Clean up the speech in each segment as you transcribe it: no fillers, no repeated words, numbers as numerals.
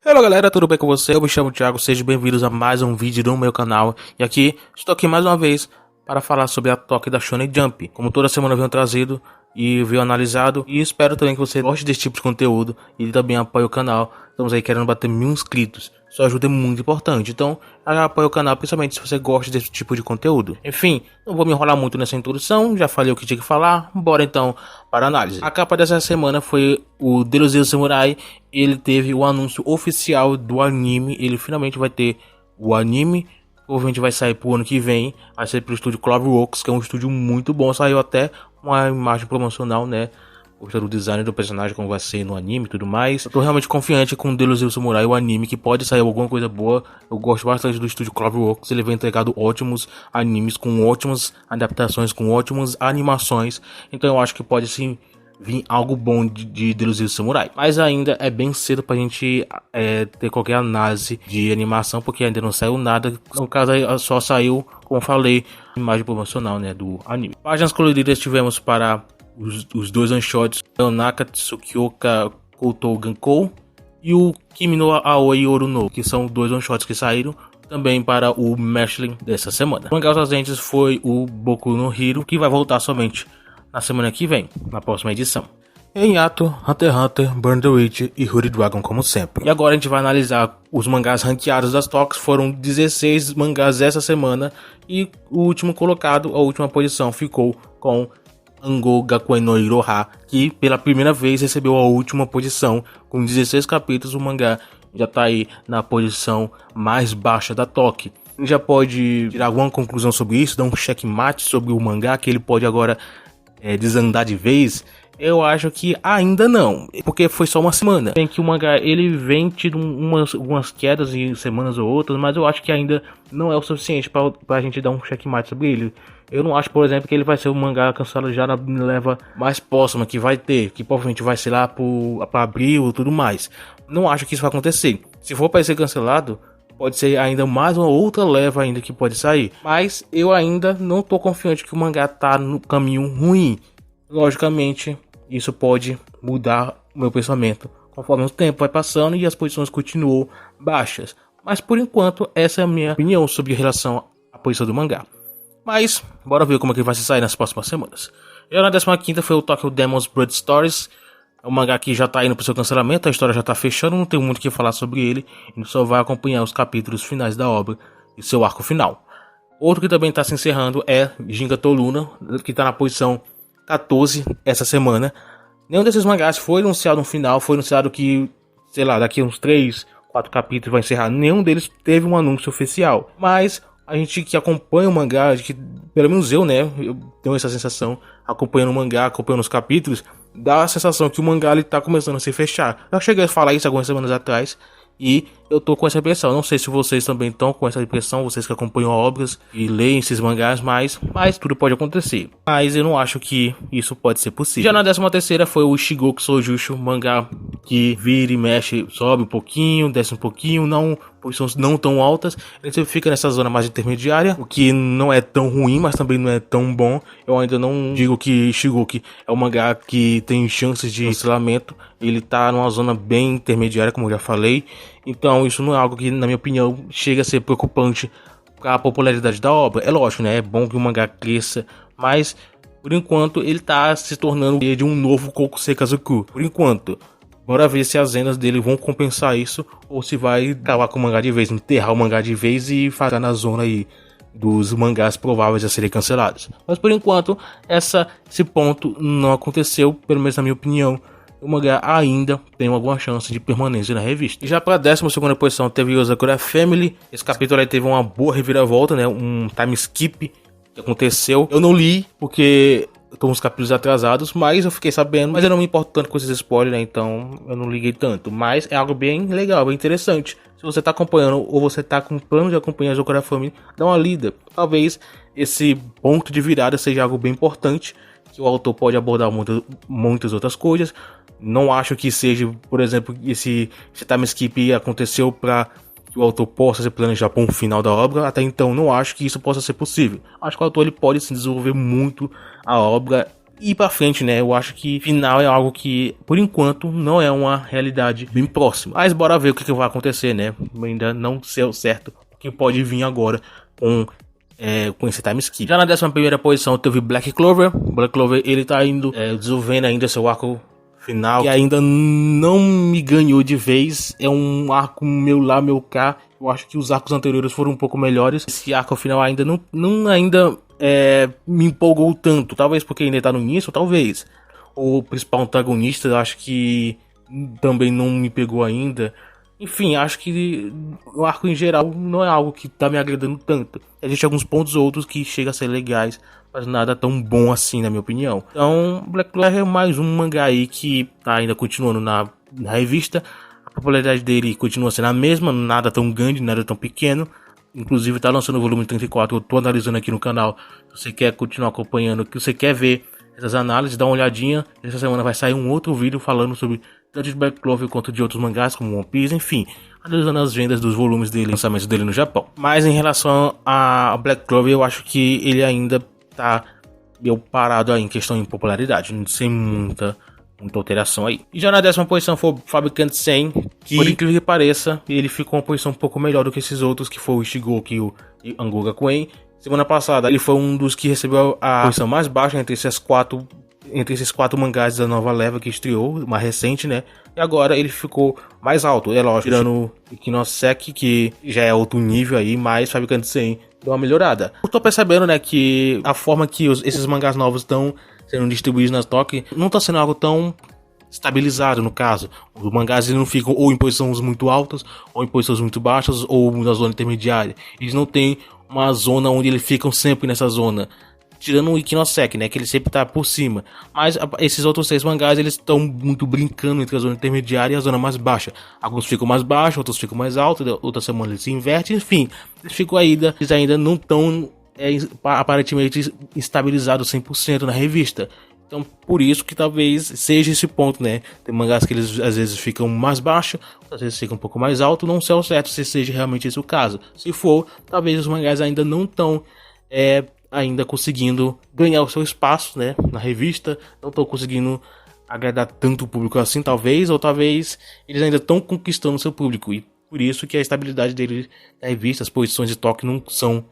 Hello galera, tudo bem com você? Eu me chamo Thiago, sejam bem-vindos a mais um vídeo do meu canal. E aqui, estou aqui mais uma vez para falar sobre a Toque da Shonen Jump. Como toda semana eu venho trazido e venho analisado. E espero também que você goste desse tipo de conteúdo e também apoie o canal. Estamos aí querendo bater 1000 inscritos. Sua ajuda é muito importante, então apoie o canal, principalmente se você gosta desse tipo de conteúdo. Enfim, não vou me enrolar muito nessa introdução, já falei o que tinha que falar, bora então para a análise. A capa dessa semana foi o Delusive Samurai. Ele teve o anúncio oficial do anime, ele finalmente vai ter o anime. Provavelmente vai sair pro ano que vem, vai ser pro estúdio Cloverworks, que é um estúdio muito bom, saiu até uma imagem promocional, né? Mostrando o design do personagem, como vai ser no anime e tudo mais. Eu tô realmente confiante com o Delusive Samurai, o anime, que pode sair alguma coisa boa. Eu gosto bastante do estúdio Cloverworks, ele vem entregado ótimos animes, com ótimas adaptações, com ótimas animações. Então eu acho que pode sim vir algo bom de Delusive Samurai. Mas ainda é bem cedo pra gente ter qualquer análise de animação, porque ainda não saiu nada. No caso aí só saiu, como eu falei, imagem promocional, né, do anime. Páginas coloridas tivemos para os dois one-shots, Yonaka Tsukioka Koutou Gankou e o Kimi no Aoi Oruno, que são dois one-shots que saíram também para o Mashling dessa semana. O mangá ausentes foi o Boku no Hero, que vai voltar somente na semana que vem, na próxima edição. Em ato, Hunter x Hunter, Burn the Witch e Hooded Dragon, como sempre. E agora a gente vai analisar os mangás ranqueados das Toques. Foram 16 mangás essa semana e o último colocado, a última posição, ficou com Ango Gakuen no Iroha, que pela primeira vez recebeu a última posição. Com 16 capítulos, o mangá já tá aí na posição mais baixa da Toque. A gente já pode tirar alguma conclusão sobre isso, dar um checkmate sobre o mangá, que ele pode agora desandar de vez. Eu acho que ainda não, porque foi só uma semana. Tem que o mangá ele vem tido algumas quedas em semanas ou outras, mas eu acho que ainda não é o suficiente pra gente dar um checkmate sobre ele. Eu não acho, por exemplo, que ele vai ser um mangá cancelado já na leva mais próxima que vai ter, que provavelmente vai ser lá pra abril e tudo mais. Não acho que isso vai acontecer. Se for para ser cancelado, pode ser ainda mais uma outra leva ainda que pode sair. Mas eu ainda não tô confiante que o mangá tá no caminho ruim. Logicamente, isso pode mudar o meu pensamento conforme o tempo vai passando e as posições continuam baixas. Mas por enquanto, essa é a minha opinião sobre relação à posição do mangá. Mas, bora ver como é que vai se sair nas próximas semanas. Já na 15ª foi o Tokyo Demons Blood Stories. É um mangá que já tá indo pro seu cancelamento, a história já tá fechando, não tem muito o que falar sobre ele. A gente só vai acompanhar os capítulos finais da obra e seu arco final. Outro que também tá se encerrando é Ginga Toluna, que tá na posição 14 essa semana. Nenhum desses mangás foi anunciado no final, foi anunciado que, sei lá, daqui uns 3, 4 capítulos vai encerrar. Nenhum deles teve um anúncio oficial. Mas a gente que acompanha o mangá, que, pelo menos eu, né, eu tenho essa sensação, acompanhando o mangá, acompanhando os capítulos, dá a sensação que o mangá ele tá começando a se fechar. Eu cheguei a falar isso algumas semanas atrás e eu tô com essa impressão. Não sei se vocês também estão com essa impressão, vocês que acompanham obras e leem esses mangás, mas tudo pode acontecer. Mas eu não acho que isso pode ser possível. Já na 13ª foi o Shigoku Soujushu, mangá que vira e mexe, sobe um pouquinho, desce um pouquinho, não posições não tão altas. Ele sempre fica nessa zona mais intermediária, o que não é tão ruim, mas também não é tão bom. Eu ainda não digo que Shigoku é um mangá que tem chances de cancelamento. Ele tá numa zona bem intermediária, como eu já falei. Então isso não é algo que, na minha opinião, chega a ser preocupante para a popularidade da obra. É lógico, né? É bom que o mangá cresça, mas por enquanto ele tá se tornando de um novo Kokusei Kazoku. Por enquanto. Bora ver se as vendas dele vão compensar isso ou se vai acabar com o mangá de vez, enterrar o mangá de vez e ficar na zona aí dos mangás prováveis a serem cancelados. Mas por enquanto, esse ponto não aconteceu, pelo menos na minha opinião. O mangá ainda tem alguma chance de permanência na revista. E já para a 12ª posição teve Yozakura Family. Esse capítulo aí teve uma boa reviravolta, né? Um time skip que aconteceu. Eu não li porque tô uns capítulos atrasados, mas eu fiquei sabendo. Mas eu não me importo tanto com esses spoilers, né? Então eu não liguei tanto. Mas é algo bem legal, bem interessante. Se você tá acompanhando ou você tá com plano de acompanhar a Yozakura Family, dá uma lida. Talvez esse ponto de virada seja algo bem importante, que o autor pode abordar muitas outras coisas. Não acho que seja, por exemplo, esse time skip aconteceu para que o autor possa se planejar para um final da obra. Até então não acho que isso possa ser possível. Acho que o autor ele pode se desenvolver muito a obra ir pra frente, né? Eu acho que final é algo que, por enquanto, não é uma realidade bem próxima. Mas bora ver o que vai acontecer, né? Ainda não sei o certo o que pode vir agora com esse time skip. Já na 11ª posição teve Black Clover. Black Clover, ele tá indo desenvolvendo ainda seu arco final, que ainda não me ganhou de vez. É um arco meu lá, meu cá. Eu acho que os arcos anteriores foram um pouco melhores. Esse arco final ainda não me empolgou tanto. Talvez porque ainda tá no início, talvez. O principal antagonista, eu acho que também não me pegou ainda. Enfim, acho que o arco em geral não é algo que tá me agradando tanto. Existem alguns pontos outros que chegam a ser legais, mas nada tão bom assim, na minha opinião. Então, Black Clover é mais um mangá aí que tá ainda continuando na revista. A popularidade dele continua sendo a mesma, nada tão grande, nada tão pequeno. Inclusive tá lançando o volume 34, eu tô analisando aqui no canal. Se você quer continuar acompanhando, que você quer ver essas análises, dá uma olhadinha. Essa semana vai sair um outro vídeo falando sobre tanto de Black Clover quanto de outros mangás como One Piece, enfim, analisando as vendas dos volumes dele, lançamentos dele no Japão. Mas em relação a Black Clover, eu acho que ele ainda tá meio parado aí em questão de popularidade, sem muita alteração aí. E já na 10ª posição foi o Fabricante 100, que por incrível que pareça, ele ficou uma posição um pouco melhor do que esses outros, que foi o Ishigoki e o Angoga Queen. Semana passada ele foi um dos que recebeu a posição mais baixa entre esses quatro mangás da nova leva que estreou, uma recente, né? E agora ele ficou mais alto, é lógico, tirando Ikinoseki, que já é outro nível aí, mas Fabricante 100 deu uma melhorada. Eu tô percebendo, né, que a forma que esses mangás novos estão sendo distribuídos nas Toki não tá sendo algo tão estabilizado, no caso. Os mangás não ficam ou em posições muito altas, ou em posições muito baixas, ou na zona intermediária. Eles não têm uma zona onde eles ficam sempre nessa zona. Tirando o Ikinoseki, né, que ele sempre tá por cima. Mas esses outros 6 mangás, eles estão muito brincando entre a zona intermediária e a zona mais baixa. Alguns ficam mais baixos, outros ficam mais altos, outra semana eles se invertem, enfim. Eles ainda não estão aparentemente estabilizados 100% na revista. Então, por isso que talvez seja esse ponto, né? Tem mangás que eles às vezes ficam mais baixos, às vezes ficam um pouco mais alto. Não sei ao certo se seja realmente esse o caso. Se for, talvez os mangás ainda não estão ainda conseguindo ganhar o seu espaço, né, na revista. Não estão conseguindo agradar tanto o público assim, talvez. Ou talvez eles ainda estão conquistando o seu público. E por isso que a estabilidade deles na revista, as posições de toque não são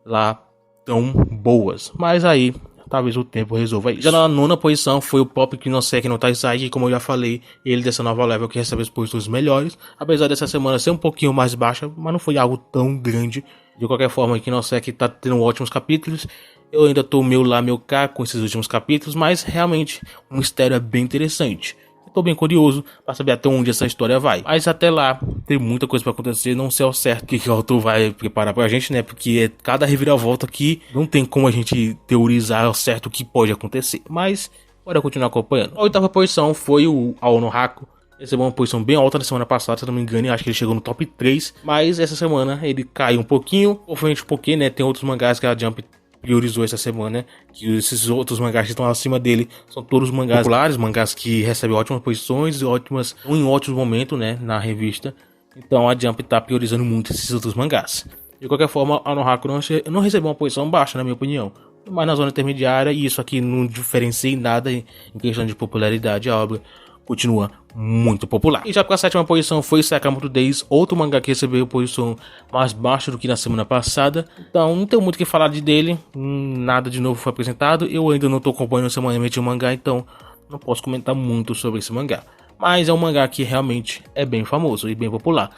lá tão boas. Mas aí talvez o tempo resolva isso. Já na 9ª posição foi o Pop Kinoseki no Taisai, que como eu já falei, ele dessa nova level que recebe as posições melhores. Apesar dessa semana ser um pouquinho mais baixa, mas não foi algo tão grande. De qualquer forma, o Kinoseki tá tendo ótimos capítulos. Eu ainda tô meu cá com esses últimos capítulos, mas realmente o mistério é bem interessante. Tô bem curioso para saber até onde essa história vai. Mas até lá, tem muita coisa para acontecer. Não sei ao certo o que o autor vai preparar pra gente, né? Porque cada reviravolta aqui não tem como a gente teorizar ao certo o que pode acontecer. Mas, bora continuar acompanhando. A 8ª posição foi o Ao no Haku. Recebeu uma posição bem alta na semana passada, se não me engano. Eu acho que ele chegou no top 3. Mas essa semana ele caiu um pouquinho. Provavelmente porque, né? Tem outros mangás que a Jump priorizou essa semana, que esses outros mangás que estão acima dele são todos mangás populares, mangás que recebem ótimas posições, em ótimos momentos, né, na revista. Então a Jump tá priorizando muito esses outros mangás. De qualquer forma, a Nohaku não recebeu uma posição baixa, na minha opinião, mas na zona intermediária, e isso aqui não diferencia em nada em questão de popularidade. A obra continua muito popular. E já para a 7ª posição foi Sakamoto Days, outro mangá que recebeu posição mais baixa do que na semana passada. Então não tem muito o que falar dele, nada de novo foi apresentado. Eu ainda não estou acompanhando semanalmente o mangá, então não posso comentar muito sobre esse mangá. Mas é um mangá que realmente é bem famoso e bem popular.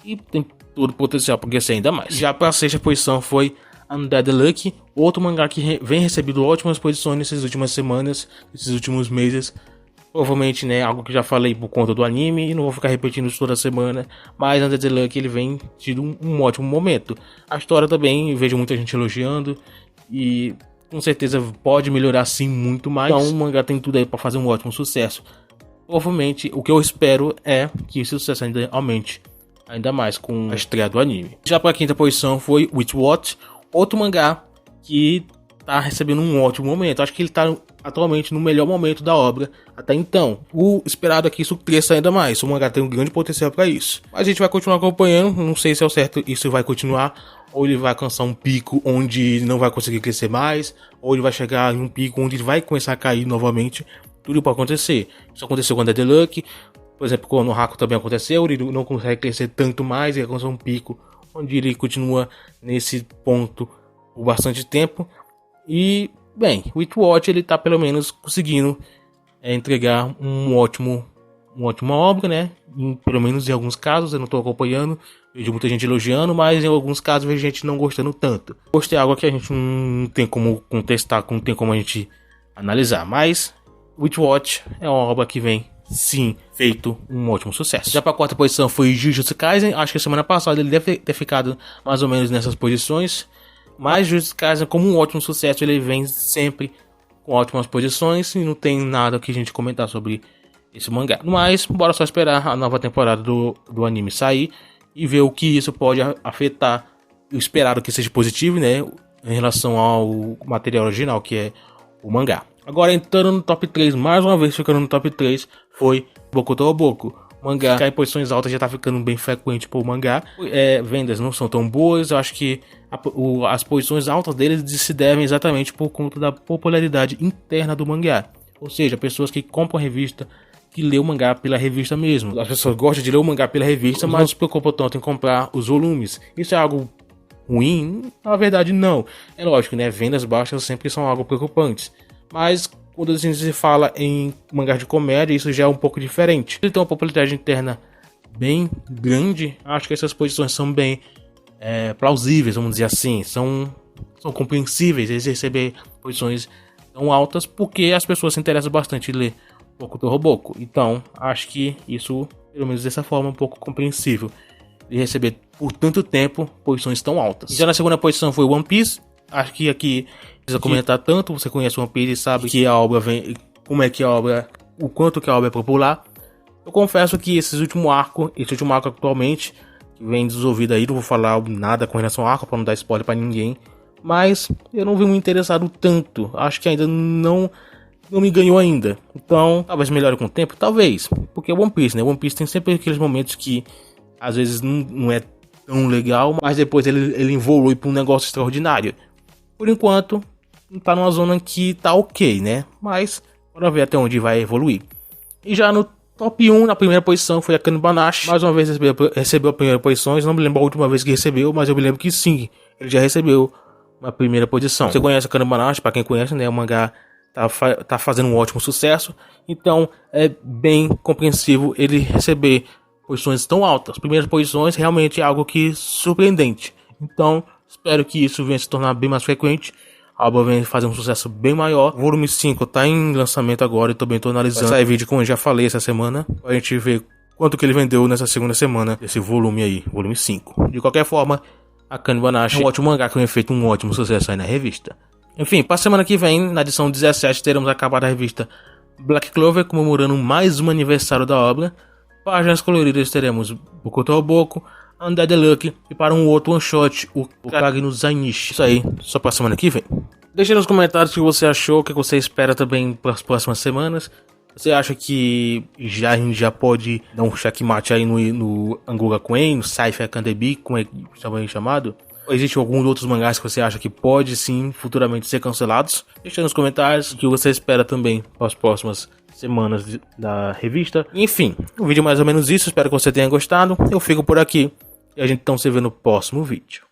E tem todo o potencial para crescer ainda mais. Já para a 6ª posição foi Undead Luck, outro mangá que vem recebendo ótimas posições nessas últimas semanas, nesses últimos meses. Provavelmente, né, algo que já falei por conta do anime e não vou ficar repetindo isso toda semana, mas Undead Luck ele vem tido um ótimo momento. A história também, vejo muita gente elogiando e com certeza pode melhorar sim muito mais. Então o mangá tem tudo aí para fazer um ótimo sucesso. Provavelmente o que eu espero é que esse sucesso ainda aumente ainda mais com a estreia do anime. Já para a 5ª posição foi Witchwatch, outro mangá que tá recebendo um ótimo momento. Acho que ele tá atualmente no melhor momento da obra até então. O esperado é que isso cresça ainda mais, o mangá tem um grande potencial para isso. Mas a gente vai continuar acompanhando, não sei se é o certo isso vai continuar, ou ele vai alcançar um pico onde não vai conseguir crescer mais, ou ele vai chegar em um pico onde ele vai começar a cair novamente. Tudo pode acontecer. Isso aconteceu com a Dead Luck, por exemplo, com o Nohako também aconteceu, ele não consegue crescer tanto mais, ele alcança um pico onde ele continua nesse ponto por bastante tempo. E, bem, o Witchwatch ele tá pelo menos conseguindo entregar uma ótima obra, né? Pelo menos em alguns casos, eu não tô acompanhando, vejo muita gente elogiando, mas em alguns casos vejo gente não gostando tanto. Gostei é algo que a gente não tem como contestar, não tem como a gente analisar, mas Witchwatch é uma obra que vem, sim, feito um ótimo sucesso. Já para a quarta posição foi Jujutsu Kaisen, acho que a semana passada ele deve ter ficado mais ou menos nessas posições, mas Jujutsu Kaisen como um ótimo sucesso, ele vem sempre com ótimas posições e não tem nada que a gente comentar sobre esse mangá. Mas bora só esperar a nova temporada do anime sair e ver o que isso pode afetar. Eu espero que seja positivo, né, em relação ao material original, que é o mangá. Agora entrando no top 3, mais uma vez ficando no top 3, foi Boku no Boku. O mangá ficar em posições altas já tá ficando bem frequente pro mangá. Vendas não são tão boas, eu acho que as posições altas deles se devem exatamente por conta da popularidade interna do mangá. Ou seja, pessoas que compram a revista, que lê o mangá pela revista mesmo. As pessoas gostam de ler o mangá pela revista, mas não se preocupam tanto em comprar os volumes. Isso é algo ruim? Na verdade não. É lógico, né? Vendas baixas sempre são algo preocupantes. Mas quando a gente se fala em mangá de comédia, isso já é um pouco diferente. Ele tem uma popularidade interna bem grande. Acho que essas posições são bem plausíveis, vamos dizer assim. São compreensíveis eles receber posições tão altas, porque as pessoas se interessam bastante em ler Boku no Boku. Então, acho que isso, pelo menos dessa forma, é um pouco compreensível. De receber por tanto tempo posições tão altas. Já na segunda posição foi One Piece. Acho que aqui precisa comentar tanto, você conhece One Piece e sabe que a obra vem, como é que a obra, o quanto que a obra é popular. Eu confesso que esse último arco atualmente, que vem desenvolvido aí, não vou falar nada com relação ao arco para não dar spoiler para ninguém, mas eu não vi me interessado tanto, acho que ainda não me ganhou ainda. Então, talvez melhore com o tempo, talvez, porque é One Piece, né? One Piece tem sempre aqueles momentos que às vezes não é tão legal, mas depois ele evolui para um negócio extraordinário. Por enquanto, tá numa zona que tá ok, né? Mas, bora ver até onde vai evoluir. E já no top 1, na primeira posição, foi a Kanbanashi. Mais uma vez recebeu a primeira posição. Não me lembro a última vez que recebeu, mas eu me lembro que sim, ele já recebeu uma primeira posição. Você conhece a Kanbanashi? Para quem conhece, né? O mangá tá fazendo um ótimo sucesso. Então, é bem compreensível ele receber posições tão altas. Primeiras posições realmente é algo que surpreendente. Então, espero que isso venha se tornar bem mais frequente. A obra vem fazer um sucesso bem maior. O volume 5 tá em lançamento agora e também tô analisando. Vai sair vídeo, como eu já falei, essa semana, pra gente ver quanto que ele vendeu nessa segunda semana desse volume aí, volume 5. De qualquer forma, a Kanbanashi é um ótimo mangá que vem feito um ótimo sucesso aí na revista. Enfim, para semana que vem, na edição 17, teremos acabado a revista Black Clover, comemorando mais um aniversário da obra. Páginas coloridas teremos Boku no Boku, Undead Luck e para um outro one shot, o Kage no Zainichi. Isso aí, só pra semana que vem. Deixe nos comentários o que você achou, o que você espera também para as próximas semanas. Você acha que a gente já pode dar um checkmate aí no Angola Queen, no Saifa Kandebi, como é também chamado? Ou existe algum outros mangás que você acha que pode sim futuramente ser cancelados? Deixe nos comentários o que você espera também para as próximas semanas da revista. Enfim, o vídeo é mais ou menos isso. Espero que você tenha gostado. Eu fico por aqui e a gente então se vê no próximo vídeo.